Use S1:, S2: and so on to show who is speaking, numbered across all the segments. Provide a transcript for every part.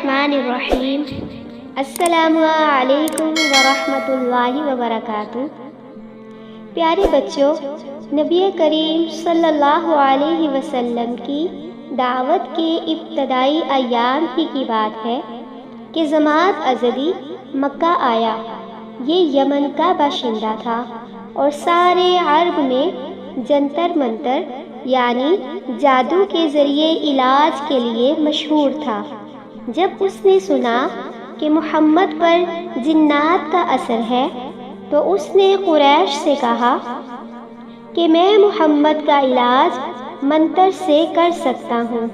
S1: الرحمن الرحیم۔ السلام علیکم ورحمۃ اللہ وبرکاتہ۔ پیارے بچوں، نبی کریم صلی اللہ علیہ وسلم کی دعوت کے ابتدائی ایام ہی کی بات ہے کہ جماعت ازدی مکہ آیا۔ یہ یمن کا باشندہ تھا اور سارے عرب میں جنتر منتر یعنی جادو کے ذریعے علاج کے لیے مشہور تھا۔ جب اس نے سنا کہ محمد پر جنات کا اثر ہے تو اس نے قریش سے کہا کہ میں محمد کا علاج منتر سے کر سکتا ہوں۔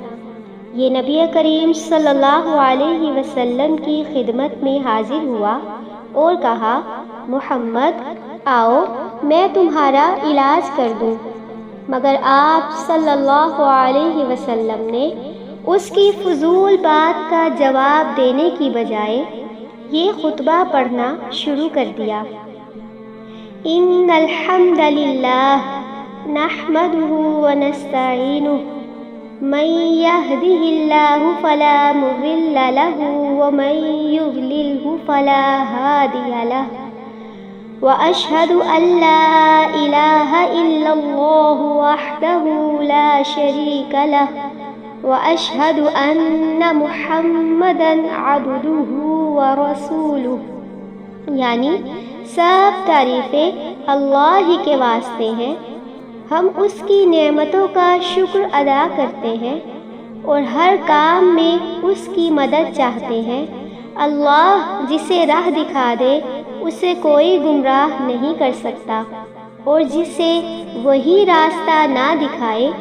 S1: یہ نبی کریم صلی اللہ علیہ وسلم کی خدمت میں حاضر ہوا اور کہا، محمد آؤ میں تمہارا علاج کر دوں۔ مگر آپ صلی اللہ علیہ وسلم نے اس کی فضول بات کا جواب دینے کی بجائے یہ خطبہ پڑھنا شروع کر دیا۔ ان الحمد للہ نحمده ونستعینہ من يهده اللہ فلا مضل له ومن يضلله فلا هادی له وأشهد أن لا إله إلا الله وحده لا شريك له وأشهد أن محمدا عبده ورسوله، یعنی سب تعریفیں اللہ ہی کے واسطے ہیں۔ ہم اس کی نعمتوں کا شکر ادا کرتے ہیں اور ہر کام میں اس کی مدد چاہتے ہیں۔ اللہ جسے راہ دکھا دے اسے کوئی گمراہ نہیں کر سکتا، اور جسے وہی راستہ نہ دکھائے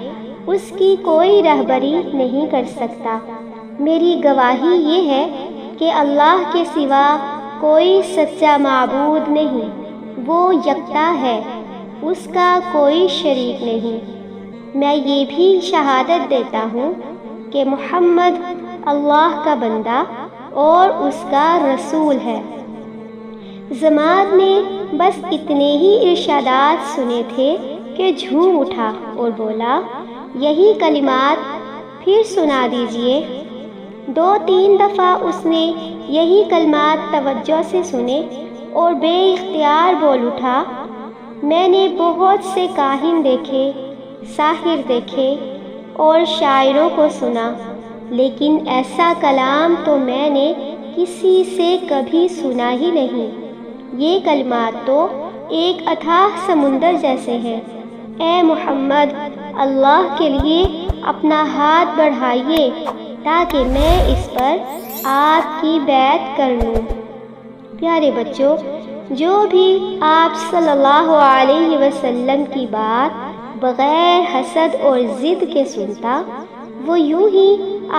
S1: اس کی کوئی رہبری نہیں کر سکتا۔ میری گواہی یہ ہے کہ اللہ کے سوا کوئی سچا معبود نہیں، وہ یکتا ہے، اس کا کوئی شریک نہیں۔ میں یہ بھی شہادت دیتا ہوں کہ محمد اللہ کا بندہ اور اس کا رسول ہے۔ جماعت نے بس اتنے ہی ارشادات سنے تھے کہ جھوم اٹھا اور بولا، یہی کلمات پھر سنا دیجئے۔ 2-3 دفعہ اس نے یہی کلمات توجہ سے سنے اور بے اختیار بول اٹھا، میں نے بہت سے کاہن دیکھے، ساحر دیکھے اور شاعروں کو سنا، لیکن ایسا کلام تو میں نے کسی سے کبھی سنا ہی نہیں۔ یہ کلمات تو ایک اتھاہ سمندر جیسے ہیں۔ اے محمد، اللہ کے لیے اپنا ہاتھ بڑھائیے تاکہ میں اس پر آپ کی بیعت کر لوں۔ پیارے بچوں، جو بھی آپ صلی اللہ علیہ وسلم کی بات بغیر حسد اور ضد کے سنتا، وہ یوں ہی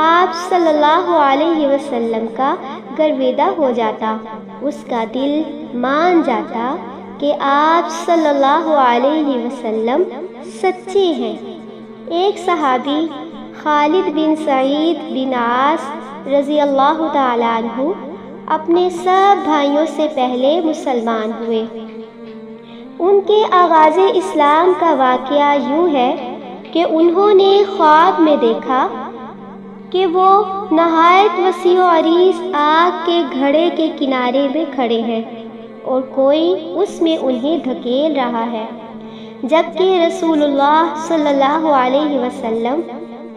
S1: آپ صلی اللہ علیہ وسلم کا گرویدہ ہو جاتا، اس کا دل مان جاتا کہ آپ صلی اللہ علیہ وسلم سچے ہیں۔ ایک صحابی خالد بن سعید بن عاص رضی اللہ تعالیٰ عنہ اپنے سب بھائیوں سے پہلے مسلمان ہوئے۔ ان کے آغاز اسلام کا واقعہ یوں ہے کہ انہوں نے خواب میں دیکھا کہ وہ نہایت وسیع و عریض آگ کے گھڑے کے کنارے میں کھڑے ہیں اور کوئی اس میں انہیں دھکیل رہا ہے، جبکہ رسول اللہ صلی اللہ علیہ وسلم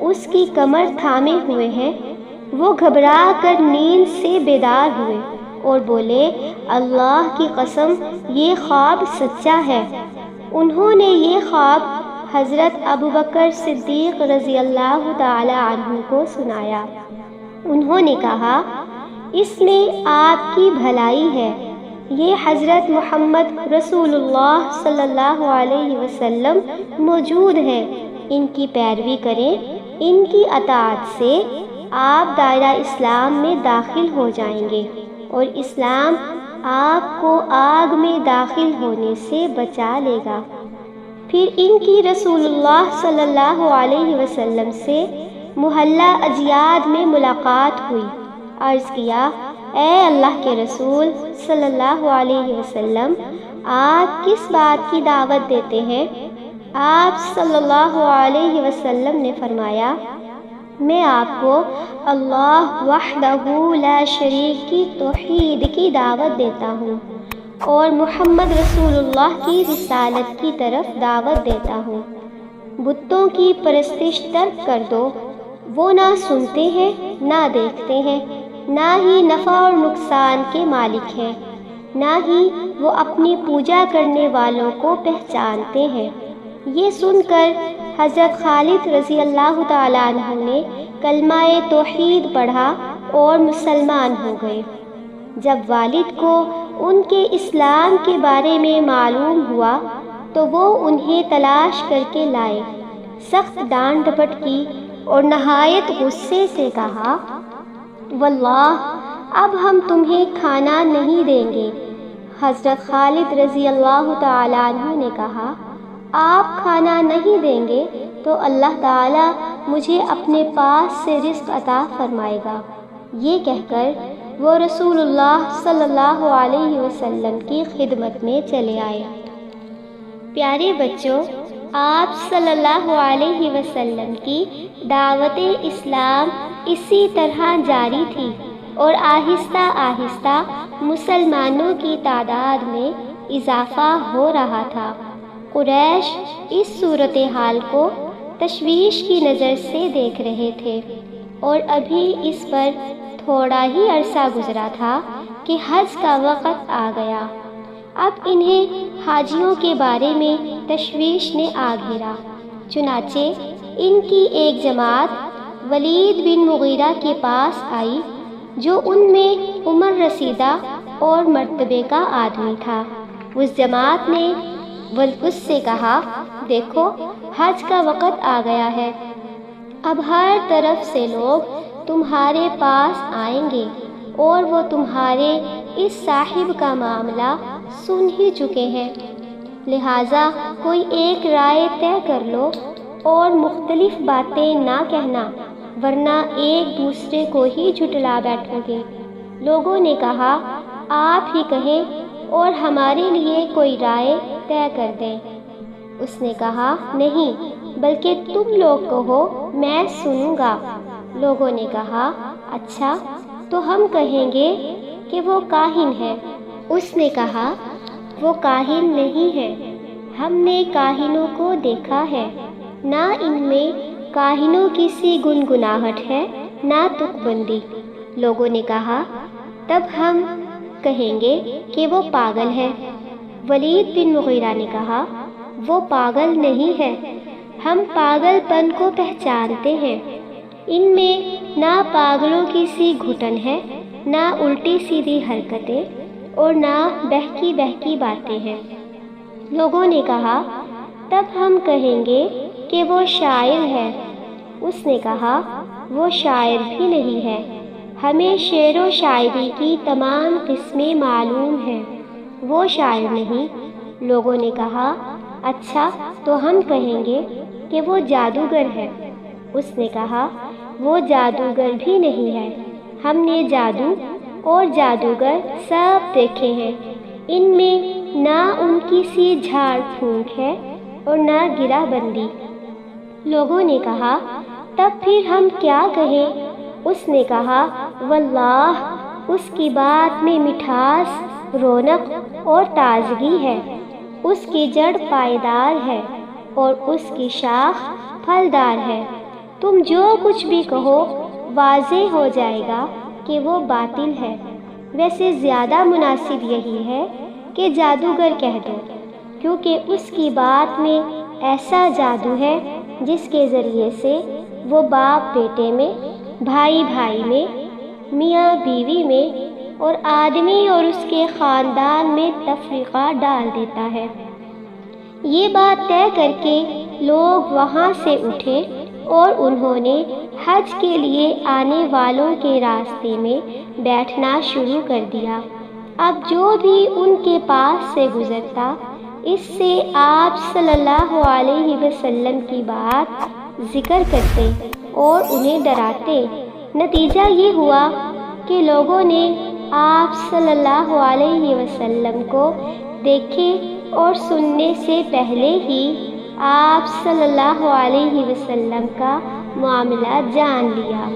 S1: اس کی کمر تھامے ہوئے ہیں۔ وہ گھبرا کر نیند سے بیدار ہوئے اور بولے، اللہ کی قسم یہ خواب سچا ہے۔ انہوں نے یہ خواب حضرت ابوبکر صدیق رضی اللہ تعالی عنہ کو سنایا۔ انہوں نے کہا، اس میں آپ کی بھلائی ہے، یہ حضرت محمد رسول اللہ صلی اللہ علیہ وسلم موجود ہیں، ان کی پیروی کریں، ان کی اطاعت سے آپ دائرہ اسلام میں داخل ہو جائیں گے اور اسلام آپ کو آگ میں داخل ہونے سے بچا لے گا۔ پھر ان کی رسول اللہ صلی اللہ علیہ وسلم سے محلہ اجیاد میں ملاقات ہوئی۔ عرض کیا، اے اللہ کے رسول صلی اللہ علیہ وسلم، آپ کس بات کی دعوت دیتے ہیں؟ آپ صلی اللہ علیہ وسلم نے فرمایا، میں آپ کو اللہ وحدہ لا شریک کی توحید کی دعوت دیتا ہوں اور محمد رسول اللہ کی رسالت کی طرف دعوت دیتا ہوں۔ بتوں کی پرستش ترک کر دو، وہ نہ سنتے ہیں نہ دیکھتے ہیں، نہ ہی نفع اور نقصان کے مالک ہیں، نہ ہی وہ اپنی پوجا کرنے والوں کو پہچانتے ہیں۔ یہ سن کر حضرت خالد رضی اللہ تعالیٰ عنہ نے کلمہ توحید پڑھا اور مسلمان ہو گئے۔ جب والد کو ان کے اسلام کے بارے میں معلوم ہوا تو وہ انہیں تلاش کر کے لائے، سخت ڈانٹ ڈپٹ کی اور نہایت غصے سے کہا، واللہ اب ہم تمہیں کھانا نہیں دیں گے۔ حضرت خالد رضی اللہ تعالیٰ عنہ نے کہا، آپ کھانا نہیں دیں گے تو اللہ تعالیٰ مجھے اپنے پاس سے رزق عطا فرمائے گا۔ یہ کہہ کر وہ رسول اللہ صلی اللہ علیہ وسلم کی خدمت میں چلے آئے۔ پیارے بچوں، آپ صلی اللہ علیہ وسلم کی دعوت اسلام اسی طرح جاری تھی اور آہستہ آہستہ مسلمانوں کی تعداد میں اضافہ ہو رہا تھا۔ قریش اس صورتحال کو تشویش کی نظر سے دیکھ رہے تھے اور ابھی اس پر تھوڑا ہی عرصہ گزرا تھا کہ حج کا وقت آ گیا۔ اب انہیں حاجیوں کے بارے میں تشویش نے آ گھیرا، چنانچہ ان کی ایک جماعت ولید بن مغیرہ کے پاس آئی جو ان میں عمر رسیدہ اور مرتبے کا آدمی تھا۔ اس جماعت نے اس سے کہا، دیکھو حج کا وقت آ گیا ہے، اب ہر طرف سے لوگ تمہارے پاس آئیں گے اور وہ تمہارے اس صاحب کا معاملہ سن ہی چکے ہیں، لہٰذا کوئی ایک رائے طے کر لو اور مختلف باتیں نہ کہنا، ورنہ ایک دوسرے کو ہی جھٹلا بیٹھو گے۔ لوگوں نے کہا، آپ ہی کہیں اور ہمارے لیے کوئی رائے طے کر دیں۔ اس نے کہا، نہیں بلکہ تم لوگ کہو، میں سنوں گا۔ لوگوں نے کہا، اچھا تو ہم کہیں گے کہ وہ کاہن ہے۔ اس نے کہا، وہ کاہن نہیں ہے، ہم نے کاہنوں کو دیکھا ہے، نہ ان میں کاہنوں کی سی گنگناہٹ ہے نہ تک بندی۔ لوگوں نے کہا، تب ہم کہیں گے کہ وہ پاگل ہے۔ ولید بن مغیرہ نے کہا، وہ پاگل نہیں ہے، ہم پاگل پن کو پہچانتے ہیں، ان میں نہ پاگلوں کی سی گھٹن ہے، نہ الٹی سیدھی حرکتیں اور نہ بہکی بہکی باتیں ہیں۔ لوگوں نے کہا، تب ہم کہیں گے کہ وہ شاعر ہے۔ اس نے کہا، وہ شاعر بھی نہیں ہے، ہمیں شعر و شاعری کی تمام قسمیں معلوم ہیں، وہ شاعر نہیں۔ لوگوں نے کہا، اچھا تو ہم کہیں گے کہ وہ جادوگر ہے۔ اس نے کہا، وہ جادوگر بھی نہیں ہے، ہم نے جادو اور جادوگر سب دیکھے ہیں، ان میں نہ ان کی سی جھاڑ پھونک ہے اور نہ گرہ بندی۔ لوگوں نے کہا، تب پھر ہم کیا کہیں؟ اس نے کہا، واللہ اس کی بات میں مٹھاس، رونق اور تازگی ہے، اس کی جڑ پائیدار ہے اور اس کی شاخ پھلدار ہے، تم جو کچھ بھی کہو واضح ہو جائے گا کہ وہ باطل ہے۔ ویسے زیادہ مناسب یہی ہے کہ جادوگر کہہ دو، کیونکہ اس کی بات میں ایسا جادو ہے جس کے ذریعے سے وہ باپ بیٹے میں، بھائی بھائی میں، میاں بیوی میں اور آدمی اور اس کے خاندان میں تفریقہ ڈال دیتا ہے۔ یہ بات طے کر کے لوگ وہاں سے اٹھے اور انہوں نے حج کے لیے آنے والوں کے راستے میں بیٹھنا شروع کر دیا۔ اب جو بھی ان کے پاس سے گزرتا اس سے آپ صلی اللہ علیہ وسلم کی بات ذکر کرتے اور انہیں ڈراتے۔ نتیجہ یہ ہوا کہ لوگوں نے آپ صلی اللہ علیہ وسلم کو دیکھے اور سننے سے پہلے ہی آپ صلی اللہ علیہ وسلم کا معاملہ جان لیا۔